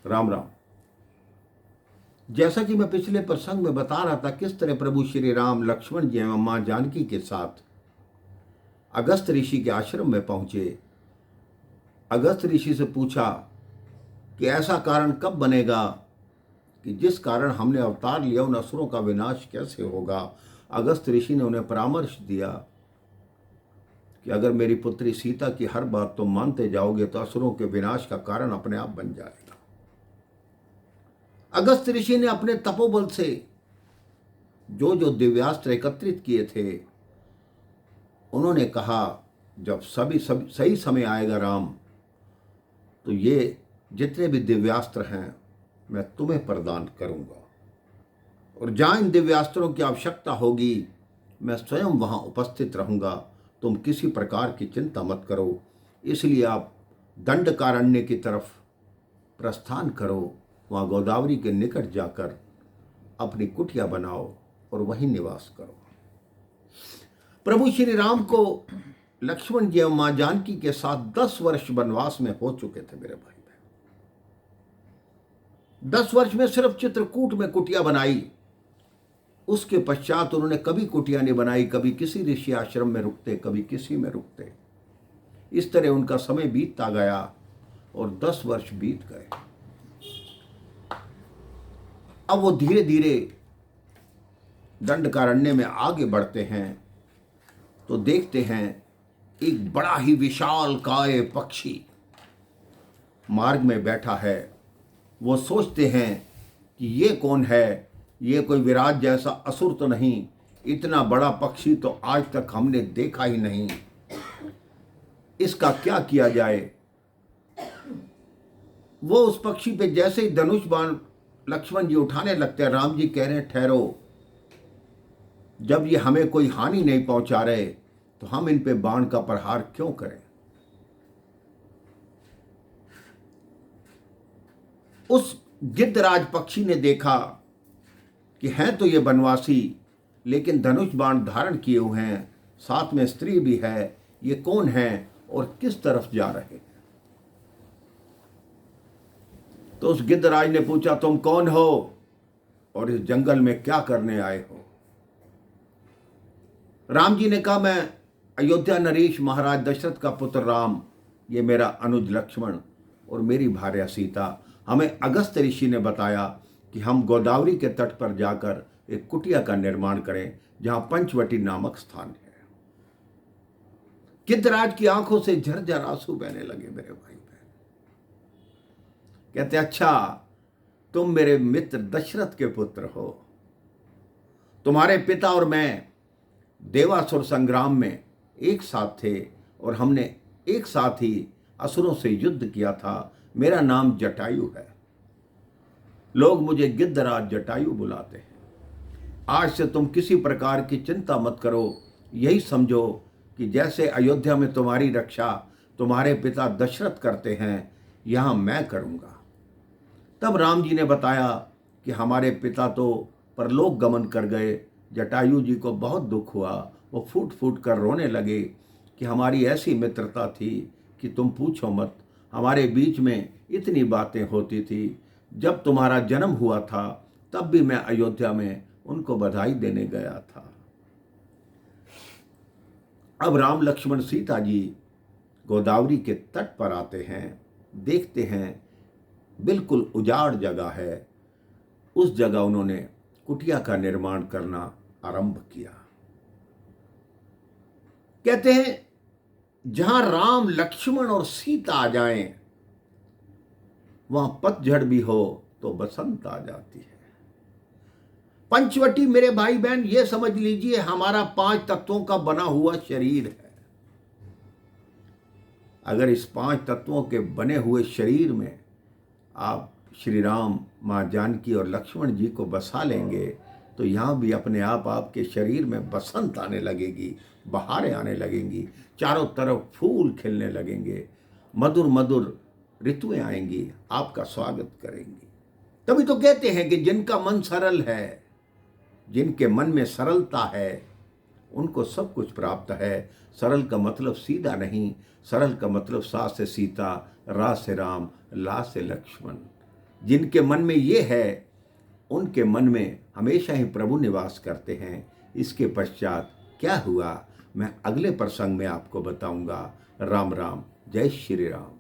राम राम। जैसा कि मैं पिछले प्रसंग में बता रहा था, किस तरह प्रभु श्री राम लक्ष्मण जी एवं मां जानकी के साथ अगस्त ऋषि के आश्रम में पहुंचे। अगस्त ऋषि से पूछा कि ऐसा कारण कब बनेगा कि जिस कारण हमने अवतार लिया उन असुरों का विनाश कैसे होगा। अगस्त ऋषि ने उन्हें परामर्श दिया कि अगर मेरी पुत्री सीता की हर बात तुम मानते जाओगे तो असुरों के विनाश का कारण अपने आप बन जाएगा। अगस्त ऋषि ने अपने तपोबल से जो जो दिव्यास्त्र एकत्रित किए थे, उन्होंने कहा जब सभी सही समय आएगा राम, तो ये जितने भी दिव्यास्त्र हैं मैं तुम्हें प्रदान करूंगा, और जहां इन दिव्यास्त्रों की आवश्यकता होगी मैं स्वयं वहां उपस्थित रहूंगा। तुम किसी प्रकार की चिंता मत करो। इसलिए आप दंडकारण्य की तरफ प्रस्थान करो, वहां गोदावरी के निकट जाकर अपनी कुटिया बनाओ और वहीं निवास करो। प्रभु श्री राम को लक्ष्मण जी एवं मां जानकी के साथ 10 वर्ष वनवास में हो चुके थे मेरे भाई बहन। 10 वर्ष में सिर्फ चित्रकूट में कुटिया बनाई। उसके पश्चात उन्होंने कभी कुटिया नहीं बनाई, कभी किसी ऋषि आश्रम में रुकते, कभी किसी में रुकते। इस तरह उनका समय बीतता गया और 10 वर्ष बीत गए। अब वो धीरे धीरे दंडकारण्य में आगे बढ़ते हैं तो देखते हैं एक बड़ा ही विशाल काय पक्षी मार्ग में बैठा है। वो सोचते हैं कि ये कौन है, ये कोई विराट जैसा असुर तो नहीं, इतना बड़ा पक्षी तो आज तक हमने देखा ही नहीं, इसका क्या किया जाए। वो उस पक्षी पे जैसे ही धनुष बाण लक्ष्मण जी उठाने लगते हैं, राम जी कह रहे हैं ठहरो, जब ये हमें कोई हानि नहीं पहुंचा रहे तो हम इन पे बाण का प्रहार क्यों करें। उस गिद्धराज पक्षी ने देखा कि हैं तो ये बनवासी, लेकिन धनुष बाण धारण किए हुए हैं, साथ में स्त्री भी है, ये कौन है और किस तरफ जा रहे हैं। तो उस गिद्धराज ने पूछा तुम कौन हो और इस जंगल में क्या करने आए हो। राम जी ने कहा मैं अयोध्या नरेश महाराज दशरथ का पुत्र राम, ये मेरा अनुज लक्ष्मण और मेरी भार्या सीता। हमें अगस्त ऋषि ने बताया कि हम गोदावरी के तट पर जाकर एक कुटिया का निर्माण करें जहां पंचवटी नामक स्थान है। गिद्धराज की आंखों से झरझर आंसू बहने लगे मेरे भाई बहन। कहते अच्छा, तुम मेरे मित्र दशरथ के पुत्र हो, तुम्हारे पिता और मैं देवासुर संग्राम में एक साथ थे और हमने एक साथ ही असुरों से युद्ध किया था। मेरा नाम जटायु है, लोग मुझे गिद्धराज जटायु बुलाते हैं। आज से तुम किसी प्रकार की चिंता मत करो, यही समझो कि जैसे अयोध्या में तुम्हारी रक्षा तुम्हारे पिता दशरथ करते हैं, यहां मैं करूंगा। तब राम जी ने बताया कि हमारे पिता तो परलोक गमन कर गए। जटायु जी को बहुत दुख हुआ, वो फूट फूट कर रोने लगे कि हमारी ऐसी मित्रता थी कि तुम पूछो मत, हमारे बीच में इतनी बातें होती थी। जब तुम्हारा जन्म हुआ था तब भी मैं अयोध्या में उनको बधाई देने गया था। अब राम लक्ष्मण सीता जी गोदावरी के तट पर आते हैं, देखते हैं बिल्कुल उजाड़ जगह है। उस जगह उन्होंने कुटिया का निर्माण करना आरंभ किया। कहते हैं जहां राम लक्ष्मण और सीता आ जाएं, वहां पतझड़ भी हो तो बसंत आ जाती है। पंचवटी मेरे भाई बहन ये समझ लीजिए हमारा 5 तत्वों का बना हुआ शरीर है। अगर इस 5 तत्वों के बने हुए शरीर में आप श्री राम, मां जानकी और लक्ष्मण जी को बसा लेंगे तो यहाँ भी अपने आप आपके शरीर में बसंत आने लगेगी, बहारें आने लगेंगी, चारों तरफ फूल खिलने लगेंगे, मधुर मधुर ऋतुएं आएंगी, आपका स्वागत करेंगी। तभी तो कहते हैं कि जिनका मन सरल है, जिनके मन में सरलता है, उनको सब कुछ प्राप्त है। सरल का मतलब सीधा नहीं, सरल का मतलब सा से सीता, रा से राम, ला से लक्ष्मण। जिनके मन में ये है उनके मन में हमेशा ही प्रभु निवास करते हैं। इसके पश्चात क्या हुआ मैं अगले प्रसंग में आपको बताऊंगा। राम राम, जय श्री राम।